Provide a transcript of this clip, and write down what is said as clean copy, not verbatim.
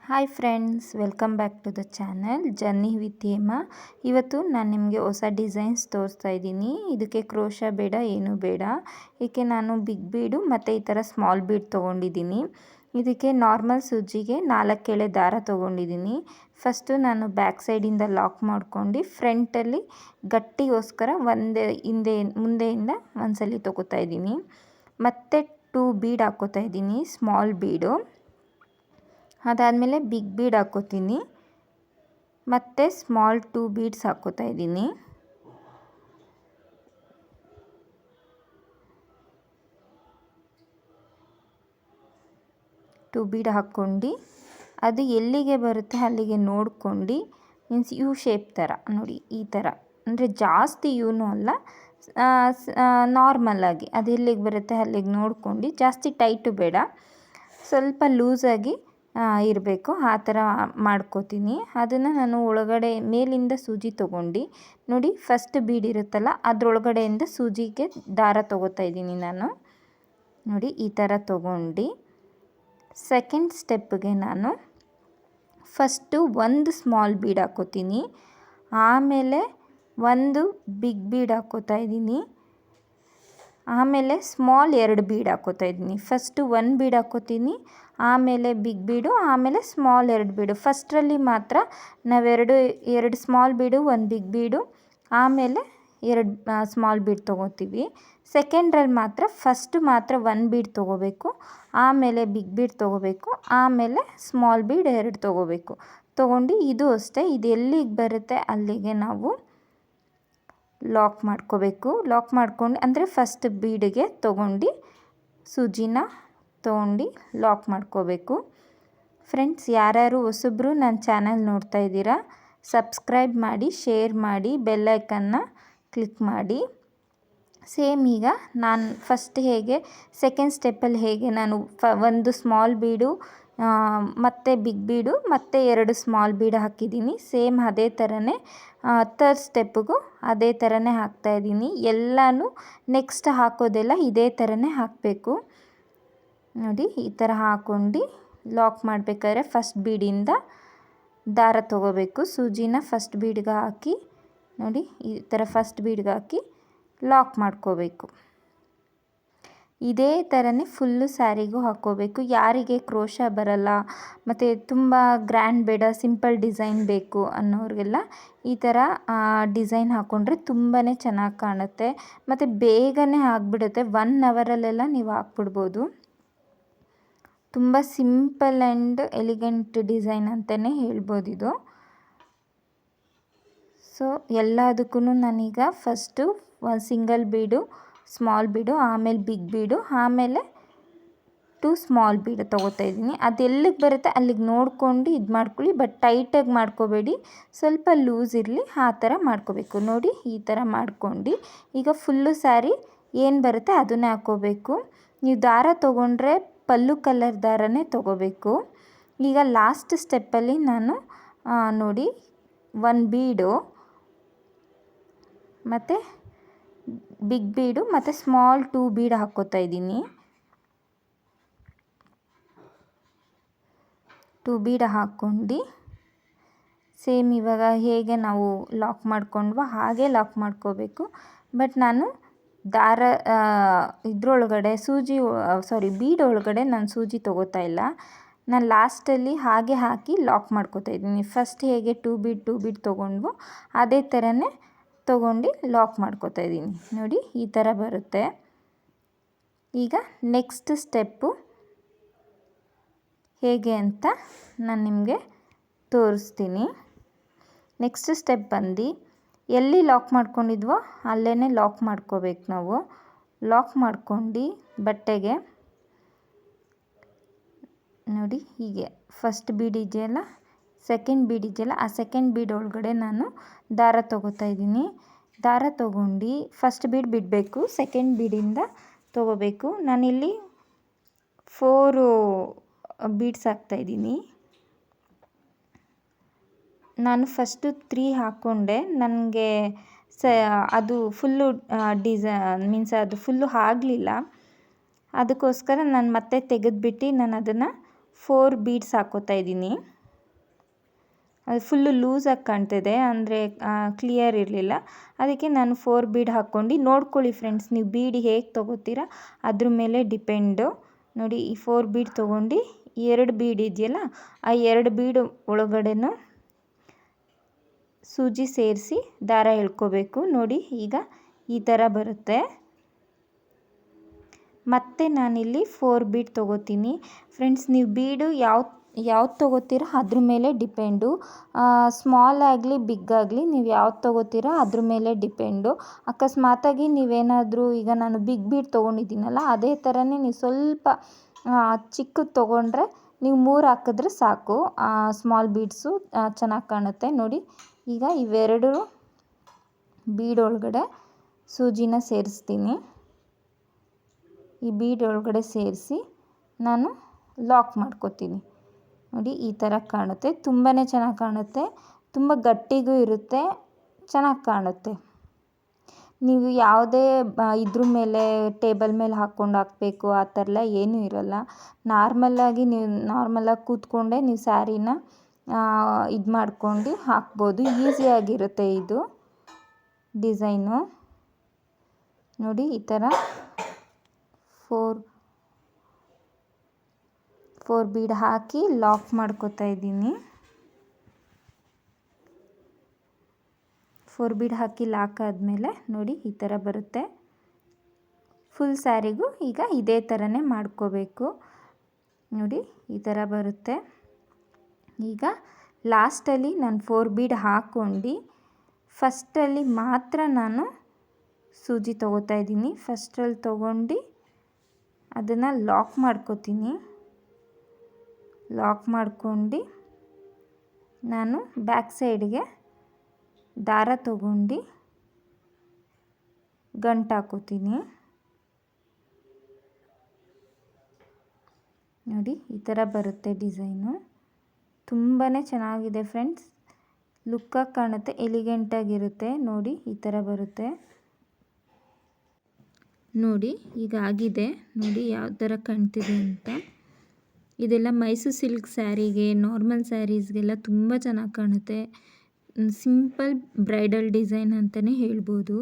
Hi friends, welcome back to the channel journey with Hema. ಇವತ್ತು ನಾನು ನಿಮಗೆ ಹೊಸ ಡಿಸೈನ್ಸ್ ತೋರಿಸ್ತಾ ಇದ್ದೀನಿ. ಇದಕ್ಕೆ ಕ್ರೋಶ ಬೇಡ, ಏನೂ ಬೇಡ. ಇದಕ್ಕೆ ನಾನು ಬಿಗ್ ಬೀಡು ಮತ್ತು ಈ ಥರ ಸ್ಮಾಲ್ ಬೀಡ್ ತೊಗೊಂಡಿದ್ದೀನಿ. ಇದಕ್ಕೆ ನಾರ್ಮಲ್ ಸೂಜಿಗೆ 4 ಎಳೆ ದಾರ ತೊಗೊಂಡಿದ್ದೀನಿ. ಫಸ್ಟು ನಾನು ಬ್ಯಾಕ್ ಸೈಡಿಂದ ಲಾಕ್ ಮಾಡ್ಕೊಂಡು ಫ್ರಂಟಲ್ಲಿ ಗಟ್ಟಿಗೋಸ್ಕರ ಮುಂದೆಯಿಂದ ಒಂದ್ಸಲಿ ತೊಗೋತಾ ಇದ್ದೀನಿ. ಮತ್ತು 2 ಬೀಡ್ ಹಾಕ್ಕೋತಾ ಇದ್ದೀನಿ, ಸ್ಮಾಲ್ ಬೀಡು. ಅದಾದಮೇಲೆ ಬಿಗ್ ಬೀಡ್ ಹಾಕ್ಕೋತೀನಿ, ಮತ್ತು ಸ್ಮಾಲ್ 2 ಬೀಡ್ಸ್ ಹಾಕ್ಕೋತಾ ಇದ್ದೀನಿ. ಟೂ ಬೀಡ್ ಹಾಕ್ಕೊಂಡು ಅದು ಎಲ್ಲಿಗೆ ಬರುತ್ತೆ ಅಲ್ಲಿಗೆ ನೋಡ್ಕೊಂಡು, ಮೀನ್ಸ್ ಯು ಶೇಪ್ ಥರ ನೋಡಿ, ಈ ಥರ. ಅಂದರೆ ಜಾಸ್ತಿ ಯೂನೂ ಅಲ್ಲ, ನಾರ್ಮಲಾಗಿ ಅದು ಎಲ್ಲಿಗೆ ಬರುತ್ತೆ ಅಲ್ಲಿಗೆ ನೋಡ್ಕೊಂಡು, ಜಾಸ್ತಿ ಟೈಟು ಬೇಡ, ಸ್ವಲ್ಪ ಲೂಸಾಗಿ ಇರಬೇಕು, ಆ ಥರ ಮಾಡ್ಕೋತೀನಿ. ಅದನ್ನು ನಾನು ಒಳಗಡೆ ಮೇಲಿಂದ ಸೂಜಿ ತೊಗೊಂಡು ನೋಡಿ, ಫಸ್ಟ್ ಬೀಡ್ ಇರುತ್ತಲ್ಲ ಅದರೊಳಗಡೆಯಿಂದ ಸೂಜಿಗೆ ದಾರ ತೊಗೋತಾ ಇದ್ದೀನಿ ನಾನು. ನೋಡಿ, ಈ ಥರ ತೊಗೊಂಡು ಸೆಕೆಂಡ್ ಸ್ಟೆಪ್ಗೆ ನಾನು ಫಸ್ಟು 1 ಸ್ಮಾಲ್ ಬೀಡ್ ಹಾಕ್ಕೋತೀನಿ, ಆಮೇಲೆ 1 ಬಿಗ್ ಬೀಡ್ ಹಾಕ್ಕೋತಾ ಇದ್ದೀನಿ, ಆಮೇಲೆ ಸ್ಮಾಲ್ 2 ಬೀಡ್ ಹಾಕ್ಕೋತಾ ಇದ್ದೀನಿ. ಫಸ್ಟು 1 ಬೀಡ್ ಹಾಕ್ಕೋತೀನಿ, ಆಮೇಲೆ ಬಿಗ್ ಬೀಡು, ಆಮೇಲೆ ಸ್ಮಾಲ್ 2 ಬೀಡು. ಫಸ್ಟ್ರಲ್ಲಿ ಮಾತ್ರ ನಾವು ಎರಡು ಸ್ಮಾಲ್ ಬೀಡು, 1 ಬಿಗ್ ಬೀಡು, ಆಮೇಲೆ 2 ಸ್ಮಾಲ್ ಬೀಡ್ ತೊಗೋತೀವಿ. ಸೆಕೆಂಡ್ರಲ್ಲಿ ಫಸ್ಟ್ ಮಾತ್ರ 1 ಬೀಡ್ ತೊಗೋಬೇಕು, ಆಮೇಲೆ ಬಿಗ್ ಬೀಡ್ ತೊಗೋಬೇಕು, ಆಮೇಲೆ ಸ್ಮಾಲ್ ಬೀಡ್ 2 ತೊಗೋಬೇಕು. ತೊಗೊಂಡು ಇದು ಅಷ್ಟೇ, ಇದು ಎಲ್ಲಿಗೆ ಬರುತ್ತೆ ಅಲ್ಲಿಗೆ ನಾವು ಲಾಕ್ ಮಾಡ್ಕೋಬೇಕು. ಲಾಕ್ ಮಾಡ್ಕೊಂಡು ಅಂದರೆ ಫಸ್ಟ್ ಬೀಡಿಗೆ ತೊಗೊಂಡು ಸೂಜಿನ ತೊಗೊಂಡು ಲಾಕ್ ಮಾಡ್ಕೋಬೇಕು. ಫ್ರೆಂಡ್ಸ್, ಯಾರ್ಯಾರು ಹೊಸಬ್ರು ನನ್ನ ಚಾನಲ್ ನೋಡ್ತಾ ಇದ್ದೀರಾ, ಸಬ್ಸ್ಕ್ರೈಬ್ ಮಾಡಿ, ಶೇರ್ ಮಾಡಿ, ಬೆಲ್ಲೈಕನ್ನ ಕ್ಲಿಕ್ ಮಾಡಿ. ಸೇಮ್ ಈಗ ನಾನು ಫಸ್ಟ್ ಹೇಗೆ ಸೆಕೆಂಡ್ ಸ್ಟೆಪ್ಪಲ್ಲಿ ಹೇಗೆ ನಾನು 1 ಸ್ಮಾಲ್ ಬೀಡು ಮತ್ತು ಬಿಗ್ ಬೀಡು ಮತ್ತು 2 ಸ್ಮಾಲ್ ಬೀಡ್ ಹಾಕಿದ್ದೀನಿ, ಸೇಮ್ ಅದೇ ಥರನೇ ಥರ್ಡ್ ಸ್ಟೆಪ್ಪಿಗೂ ಅದೇ ಥರನೇ ಹಾಕ್ತಾಯಿದ್ದೀನಿ. ಎಲ್ಲನೂ ನೆಕ್ಸ್ಟ್ ಹಾಕೋದೆಲ್ಲ ಇದೇ ಥರನೇ ಹಾಕಬೇಕು. ನೋಡಿ, ಈ ಥರ ಹಾಕ್ಕೊಂಡು ಲಾಕ್ ಮಾಡಬೇಕಾದ್ರೆ ಫಸ್ಟ್ ಬೀಡಿಂದ ದಾರ ತೊಗೋಬೇಕು. ಸೂಜಿನ ಫಸ್ಟ್ ಬೀಡ್ಗೆ ಹಾಕಿ ನೋಡಿ, ಈ ಥರ ಫಸ್ಟ್ ಬೀಡ್ಗೆ ಹಾಕಿ ಲಾಕ್ ಮಾಡ್ಕೋಬೇಕು. ಇದೇ ಥರನೇ ಫುಲ್ಲು ಸ್ಯಾರಿಗೂ ಹಾಕ್ಕೋಬೇಕು. ಯಾರಿಗೆ ಕ್ರೋಶ ಬರಲ್ಲ ಮತ್ತು ತುಂಬ ಗ್ರ್ಯಾಂಡ್ ಬೇಡ, ಸಿಂಪಲ್ ಡಿಸೈನ್ ಬೇಕು ಅನ್ನೋರಿಗೆಲ್ಲ ಈ ಥರ ಡಿಸೈನ್ ಹಾಕ್ಕೊಂಡ್ರೆ ತುಂಬಾ ಚೆನ್ನಾಗಿ ಕಾಣುತ್ತೆ ಮತ್ತು ಬೇಗನೆ ಆಗಿಬಿಡುತ್ತೆ. 1 ಅವರಲ್ಲೆಲ್ಲ ನೀವು ಹಾಕ್ಬಿಡ್ಬೋದು. ತುಂಬ ಸಿಂಪಲ್ ಆ್ಯಂಡ್ ಎಲಿಗೆಂಟ್ ಡಿಸೈನ್ ಅಂತಲೇ ಹೇಳ್ಬೋದು ಇದು. ಸೊ ಎಲ್ಲದಕ್ಕೂ ನಾನೀಗ ಫಸ್ಟು 1 ಸಿಂಗಲ್ ಬೀಡು, ಸ್ಮಾಲ್ ಬೀಡು, ಆಮೇಲೆ ಬಿಗ್ ಬೀಡು, ಆಮೇಲೆ 2 ಸ್ಮಾಲ್ ಬೀಡು ತೊಗೋತಾ ಇದ್ದೀನಿ. ಅದು ಎಲ್ಲಿಗೆ ಬರುತ್ತೆ ಅಲ್ಲಿಗೆ ನೋಡ್ಕೊಂಡು ಇದು ಮಾಡ್ಕೊಳ್ಳಿ, ಬಟ್ ಟೈಟಾಗಿ ಮಾಡ್ಕೋಬೇಡಿ, ಸ್ವಲ್ಪ ಲೂಸ್ ಇರಲಿ, ಆ ಥರ ಮಾಡ್ಕೋಬೇಕು. ನೋಡಿ, ಈ ಥರ ಮಾಡ್ಕೊಂಡು ಈಗ ಫುಲ್ಲು ಸ್ಯಾರಿ ಏನು ಬರುತ್ತೆ ಅದನ್ನೇ ಹಾಕ್ಕೋಬೇಕು. ನೀವು ದಾರ ತೊಗೊಂಡ್ರೆ ಪಲ್ಲು ಕಲರ್ ದಾರನೇ ತೊಗೋಬೇಕು. ಈಗ ಲಾಸ್ಟ್ ಸ್ಟೆಪ್ಪಲ್ಲಿ ನಾನು ನೋಡಿ 1 ಬೀಡು ಮತ್ತು ಬಿಗ್ ಬೀಡು ಮತ್ತು ಸ್ಮಾಲ್ 2 ಬೀಡ್ ಹಾಕ್ಕೋತಾ ಇದ್ದೀನಿ. 2 ಬೀಡ್ ಹಾಕ್ಕೊಂಡು ಸೇಮ್ ಇವಾಗ ಹೇಗೆ ನಾವು ಲಾಕ್ ಮಾಡ್ಕೊಂಡ್ವೋ ಹಾಗೆ ಲಾಕ್ ಮಾಡ್ಕೋಬೇಕು. ಬಟ್ ನಾನು ದಾರ ಇದರೊಳಗಡೆ ಬೀಡ್ ಒಳಗಡೆ ನಾನು ಸೂಜಿ ತೊಗೋತಾ ಇಲ್ಲ. ನಾನು ಲಾಸ್ಟಲ್ಲಿ ಹಾಗೆ ಹಾಕಿ ಲಾಕ್ ಮಾಡ್ಕೋತಾ ಇದ್ದೀನಿ. ಫಸ್ಟ್ ಹೇಗೆ 2 ಬೀಡ್ ತೊಗೊಂಡ್ವೋ ಅದೇ ಥರನೇ ತೊಗೊಂಡು ಲಾಕ್ ಮಾಡ್ಕೋತಾ ಇದ್ದೀನಿ. ನೋಡಿ, ಈ ಥರ ಬರುತ್ತೆ. ಈಗ ನೆಕ್ಸ್ಟ್ ಸ್ಟೆಪ್ಪು ಹೇಗೆ ಅಂತ ನಾನು ನಿಮಗೆ ತೋರಿಸ್ತೀನಿ. ನೆಕ್ಸ್ಟ್ ಸ್ಟೆಪ್ ಬಂದು ಎಲ್ಲಿ ಲಾಕ್ ಮಾಡ್ಕೊಂಡಿದ್ವೋ ಅಲ್ಲೇ ಲಾಕ್ ಮಾಡ್ಕೋಬೇಕು ನಾವು. ಲಾಕ್ ಮಾಡ್ಕೊಂಡು ಬಟ್ಟೆಗೆ ನೋಡಿ, ಹೀಗೆ ಫಸ್ಟ್ ಬೀಡ್ ಇದೆಯಲ್ಲ, ಸೆಕೆಂಡ್ ಬೀಡ್ ಇದೆಯಲ್ಲ, ಆ ಸೆಕೆಂಡ್ ಬೀಡ್ ಒಳಗಡೆ ನಾನು ದಾರ ತೊಗೋತಾ ಇದ್ದೀನಿ. ದಾರ ತೊಗೊಂಡು ಫಸ್ಟ್ ಬೀಡ್ ಬಿಡಬೇಕು, ಸೆಕೆಂಡ್ ಬೀಡಿಂದ ತೊಗೋಬೇಕು. ನಾನಿಲ್ಲಿ 4 ಬೀಡ್ಸ್ ಹಾಕ್ತಾಯಿದ್ದೀನಿ. ನಾನು ಫಸ್ಟು 3 ಹಾಕ್ಕೊಂಡೆ, ನನಗೆ ಅದು ಫುಲ್ಲು ಮೀನ್ಸ್ ಅದು ಫುಲ್ಲು ಆಗಲಿಲ್ಲ. ಅದಕ್ಕೋಸ್ಕರ ನಾನು ಮತ್ತೆ ತೆಗೆದುಬಿಟ್ಟು ನಾನು ಅದನ್ನು 4 ಬೀಡ್ಸ್ ಹಾಕ್ಕೋತಾ ಇದ್ದೀನಿ. ಅದು ಫುಲ್ಲು ಲೂಸಾಗಿ ಕಾಣ್ತಿದೆ, ಅಂದರೆ ಕ್ಲಿಯರ್ ಇರಲಿಲ್ಲ. ಅದಕ್ಕೆ ನಾನು 4 ಬೀಡ್ ಹಾಕ್ಕೊಂಡು ನೋಡ್ಕೊಳ್ಳಿ ಫ್ರೆಂಡ್ಸ್, ನೀವು ಬೀಡ್ ಹೇಗೆ ತೊಗೋತೀರಾ ಅದ್ರ ಮೇಲೆ ಡಿಪೆಂಡು. ನೋಡಿ, ಈ 4 ಬೀಡ್ ತೊಗೊಂಡು 2 ಬೀಡ್ ಇದೆಯಲ್ಲ, ಆ 2 ಬೀಡ್ ಒಳಗಡೆನೂ ಸೂಜಿ ಸೇರಿಸಿ ದಾರ ಎಳ್ಕೋಬೇಕು. ನೋಡಿ, ಈಗ ಈ ಥರ ಬರುತ್ತೆ. ಮತ್ತು ನಾನಿಲ್ಲಿ 4 ಬೀಡ್ ತೊಗೋತೀನಿ ಫ್ರೆಂಡ್ಸ್. ನೀವು ಬೀಡು ಯಾವ್ದು ತೊಗೋತೀರ ಅದ್ರ ಮೇಲೆ ಡಿಪೆಂಡು. ಸ್ಮಾಲ್ ಆಗಲಿ ಬಿಗ್ ಆಗಲಿ ನೀವು ಯಾವ್ದು ತೊಗೋತೀರ ಅದ್ರ ಮೇಲೆ ಡಿಪೆಂಡು. ಅಕಸ್ಮಾತಾಗಿ ನೀವೇನಾದರೂ, ಈಗ ನಾನು ಬಿಗ್ ಬೀಡ್ ತೊಗೊಂಡಿದ್ದೀನಲ್ಲ, ಅದೇ ಥರನೇ ನೀವು ಸ್ವಲ್ಪ ಚಿಕ್ಕದು ತೊಗೊಂಡ್ರೆ ನೀವು 3 ಹಾಕಿದ್ರೆ ಸಾಕು. ಸ್ಮಾಲ್ ಬೀಡ್ಸು ಚೆನ್ನಾಗಿ ಕಾಣುತ್ತೆ. ನೋಡಿ, ಈಗ ಇವೆರಡು ಬೀಡ್ ಒಳಗಡೆ ಸೂಜಿನ ಸೇರಿಸ್ತೀನಿ. ಈ ಬೀಡ್ ಒಳಗಡೆ ಸೇರಿಸಿ ನಾನು ಲಾಕ್ ಮಾಡ್ಕೋತೀನಿ. ನೋಡಿ, ಈ ಥರ ಕಾಣುತ್ತೆ. ತುಂಬಾ ಚೆನ್ನಾಗಿ ಕಾಣುತ್ತೆ, ತುಂಬ ಗಟ್ಟಿಗೂ ಇರುತ್ತೆ, ಚೆನ್ನಾಗಿ ಕಾಣುತ್ತೆ. ನೀವು ಯಾವುದೇ ಇದ್ರ ಮೇಲೆ ಟೇಬಲ್ ಮೇಲೆ ಹಾಕಬೇಕು ಆ ಥರ ಎಲ್ಲ ಏನೂ ಇರೋಲ್ಲ. ನಾರ್ಮಲಾಗಿ ಕೂತ್ಕೊಂಡೆ ನೀವು ಸ್ಯಾರಿನ ಇದು ಮಾಡ್ಕೊಂಡು ಹಾಕ್ಬೋದು. ಈಸಿಯಾಗಿರುತ್ತೆ ಇದು ಡಿಸೈನು. ನೋಡಿ, ಈ ಥರ 4 ಬೀಡ್ ಹಾಕಿ ಲಾಕ್ ಮಾಡ್ಕೋತಾ ಇದ್ದೀನಿ. 4 ಬೀಡ್ ಹಾಕಿ ಲಾಕ್ ಆದಮೇಲೆ ನೋಡಿ ಈ ಥರ ಬರುತ್ತೆ. ಫುಲ್ ಸ್ಯಾರಿಗೂ ಈಗ ಇದೇ ಥರನೇ ಮಾಡ್ಕೋಬೇಕು. ನೋಡಿ, ಈ ಥರ ಬರುತ್ತೆ. ಈಗ ಲಾಸ್ಟಲ್ಲಿ ನಾನು 4 ಬೀಡ್ ಹಾಕ್ಕೊಂಡು ಫಸ್ಟಲ್ಲಿ ಮಾತ್ರ ನಾನು ಸೂಜಿ ತೊಗೋತಾ ಇದ್ದೀನಿ. ಫಸ್ಟಲ್ಲಿ ತೊಗೊಂಡು ಅದನ್ನು ಲಾಕ್ ಮಾಡ್ಕೋತೀನಿ. ಲಾಕ್ ಮಾಡ್ಕೊಂಡು ನಾನು ಬ್ಯಾಕ್ ಸೈಡ್ಗೆ ದಾರ ತೊಗೊಂಡು ಗಂಟು ಹಾಕೋತೀನಿ. ನೋಡಿ, ಈ ಥರ ಬರುತ್ತೆ ಡಿಸೈನು. ತುಂಬಾ ಚೆನ್ನಾಗಿದೆ ಫ್ರೆಂಡ್ಸ್, ಲುಕ್ಕಾಗಿ ಕಾಣುತ್ತೆ, ಎಲಿಗೆಂಟಾಗಿರುತ್ತೆ. ನೋಡಿ, ಈ ಥರ ಬರುತ್ತೆ. ನೋಡಿ, ಈಗ ಆಗಿದೆ. ನೋಡಿ ಯಾವ ಥರ ಕಾಣ್ತಿದೆ ಅಂತ. ಇದೆಲ್ಲ ಮೈಸೂರು ಸಿಲ್ಕ್ ಸ್ಯಾರಿಗೆ, ನಾರ್ಮಲ್ ಸ್ಯಾರೀಸ್ಗೆಲ್ಲ ತುಂಬ ಚೆನ್ನಾಗಿ ಕಾಣುತ್ತೆ. ಸಿಂಪಲ್ ಬ್ರೈಡಲ್ ಡಿಸೈನ್ ಅಂತಲೇ ಹೇಳ್ಬೋದು.